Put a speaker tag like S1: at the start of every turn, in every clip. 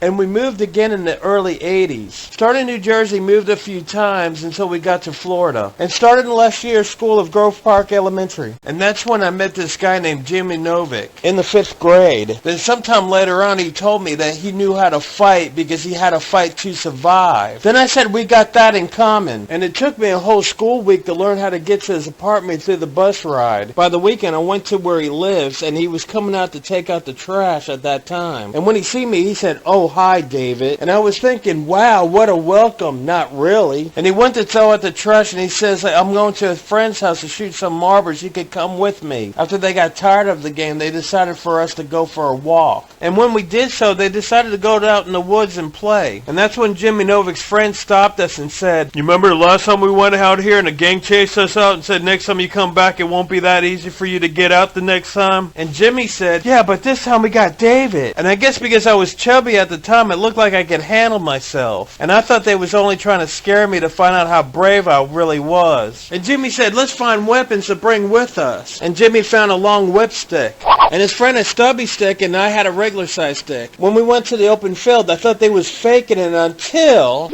S1: And we moved again in the early 80s. Started in New Jersey, moved a few times until we got to Florida. And started in last year's school of Grove Park Elementary. And that's when I met this guy named Jimmy Novick in the 5th grade. Then sometime later on he told me that he knew how to fight because he had to fight to survive. Then I said we got that in common. And it took me a whole school week to learn how to get to his apartment through the bus ride. By the weekend I went to where he lives and he was coming out to take out the trash at that time. And when he seen me he said, "Oh, hi, David." And I was thinking, wow, what a welcome. Not really. And he went to throw out the trash and he says, "I'm going to a friend's house to shoot some marbles. You could come with me." After they got tired of the game, they decided for us to go for a walk. And when we did so, they decided to go out in the woods and play. And that's when Jimmy Novick's friend stopped us and said, "You remember the last time we went out here and the gang chased us out and said next time you come back it won't be that easy for you to get out the next time?" And Jimmy said, "Yeah, but this time we got David." And I guess because I was chubby at the time, it looked like I could handle myself. And I thought they was only trying to scare me to find out how brave I really was. And Jimmy said, "Let's find weapons to bring with us." And Jimmy found a long whip stick. And his friend a stubby stick and I had a regular size stick. When we went to the open field, I thought they was faking it until...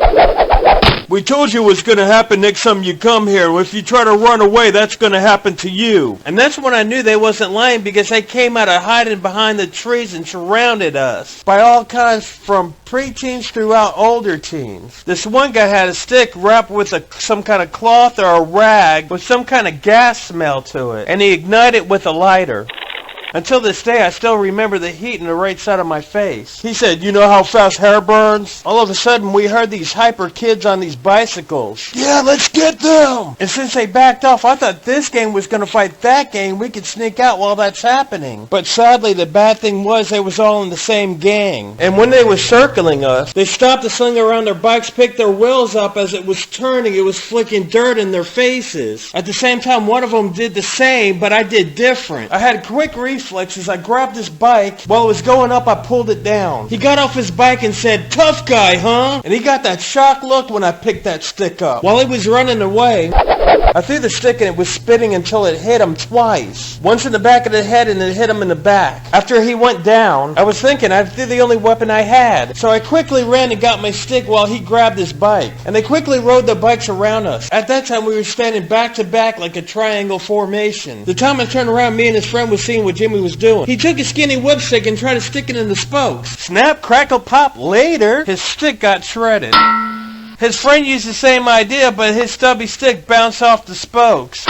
S1: "We told you what's going to happen next time you come here. If you try to run away, that's going to happen to you." And that's when I knew they wasn't lying because they came out of hiding behind the trees and surrounded us. By all kinds, from preteens throughout older teens. This one guy had a stick wrapped with some kind of cloth or a rag with some kind of gas smell to it. And he ignited it with a lighter. Until this day, I still remember the heat in the right side of my face. He said, "You know how fast hair burns?" All of a sudden, we heard these hyper kids on these bicycles. "Yeah, let's get them!" And since they backed off, I thought this gang was going to fight that gang. We could sneak out while that's happening. But sadly, the bad thing was they was all in the same gang. And when they was circling us, they stopped to sling around their bikes, picked their wheels up as it was turning. It was flicking dirt in their faces. At the same time, one of them did the same, but I did different. I had quick reflexes. I grabbed his bike. While it was going up, I pulled it down. He got off his bike and said, "Tough guy, huh?" And he got that shocked look when I picked that stick up. While he was running away, I threw the stick and it was spinning until it hit him twice. Once in the back of the head and it hit him in the back. After he went down, I was thinking I threw the only weapon I had. So I quickly ran and got my stick while he grabbed his bike. And they quickly rode their bikes around us. At that time, we were standing back to back like a triangle formation. The time I turned around, me and his friend was seeing what Jimmy was doing. He took a skinny whipstick and tried to stick it in the spokes. Snap, crackle, pop. Later, his stick got shredded. His friend used the same idea, but his stubby stick bounced off the spokes.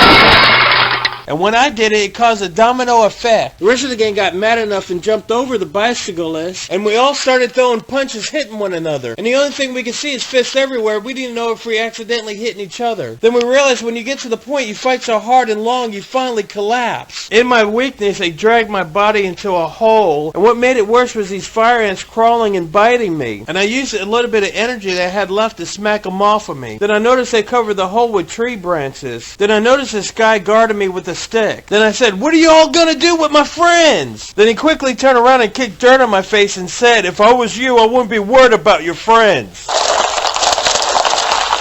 S1: And when I did it, it caused a domino effect. The rest of the gang got mad enough and jumped over the bicyclist, and we all started throwing punches, hitting one another. And the only thing we could see is fists everywhere. We didn't know if we accidentally hitting each other. Then we realized when you get to the point you fight so hard and long, you finally collapse. In my weakness, they dragged my body into a hole, and what made it worse was these fire ants crawling and biting me. And I used a little bit of energy that I had left to smack them off of me. Then I noticed they covered the hole with tree branches. Then I noticed this guy guarded me with a stick. Then I said, "What are you all gonna do with my friends?" Then he quickly turned around and kicked dirt on my face and said, "If I was you, I wouldn't be worried about your friends."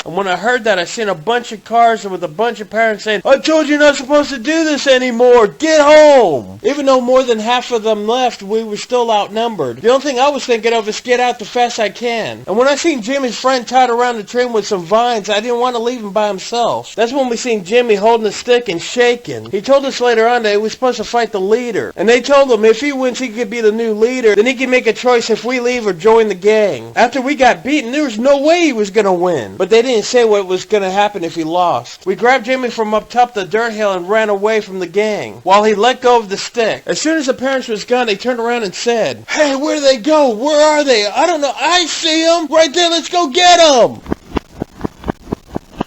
S1: And when I heard that, I seen a bunch of cars with a bunch of parents saying, "I told you you're not supposed to do this anymore. Get home." Even though more than half of them left, we were still outnumbered. The only thing I was thinking of is get out the fast I can. And when I seen Jimmy's friend tied around the train with some vines, I didn't want to leave him by himself. That's when we seen Jimmy holding a stick and shaking. He told us later on that he was supposed to fight the leader. And they told him if he wins, he could be the new leader. Then he could make a choice if we leave or join the gang. After we got beaten, there was no way he was going to win. But they didn't say what was going to happen if he lost. We grabbed Jimmy from up top the dirt hill and ran away from the gang while he let go of the stick. As soon as the parents was gone, they turned around and said, "Hey, where do they go? Where are they? I don't know. I see them right there. Let's go get them."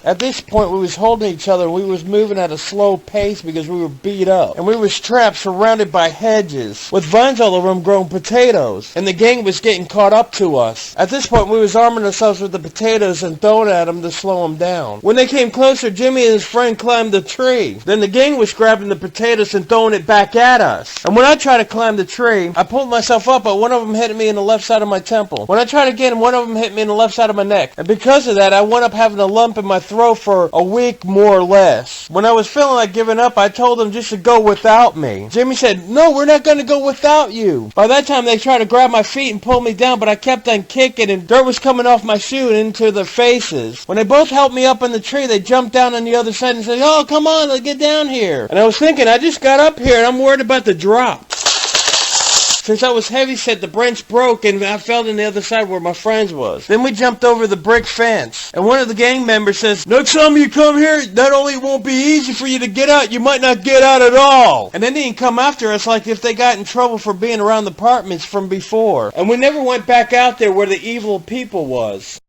S1: At this point, we was holding each other and we was moving at a slow pace because we were beat up. And we was trapped, surrounded by hedges, with vines all over them growing potatoes. And the gang was getting caught up to us. At this point, we was arming ourselves with the potatoes and throwing at them to slow them down. When they came closer, Jimmy and his friend climbed the tree. Then the gang was grabbing the potatoes and throwing it back at us. And when I tried to climb the tree, I pulled myself up, but one of them hit me in the left side of my temple. When I tried again, one of them hit me in the left side of my neck. And because of that, I wound up having a lump in my throat row for a week more or less. When I was feeling like giving up, I told them just to go without me. Jimmy said, no, we're not going to go without you. By that time, they tried to grab my feet and pull me down, but I kept on kicking, and dirt was coming off my shoe and into their faces. When they both helped me up in the tree, they jumped down on the other side and said, oh, come on, let's get down here. And I was thinking, I just got up here, and I'm worried about the drop. Since I was heavyset, the branch broke and I fell on the other side where my friends was. Then we jumped over the brick fence. And one of the gang members says, next time you come here, not only it won't be easy for you to get out, you might not get out at all. And then they didn't come after us like if they got in trouble for being around the apartments from before. And we never went back out there where the evil people was.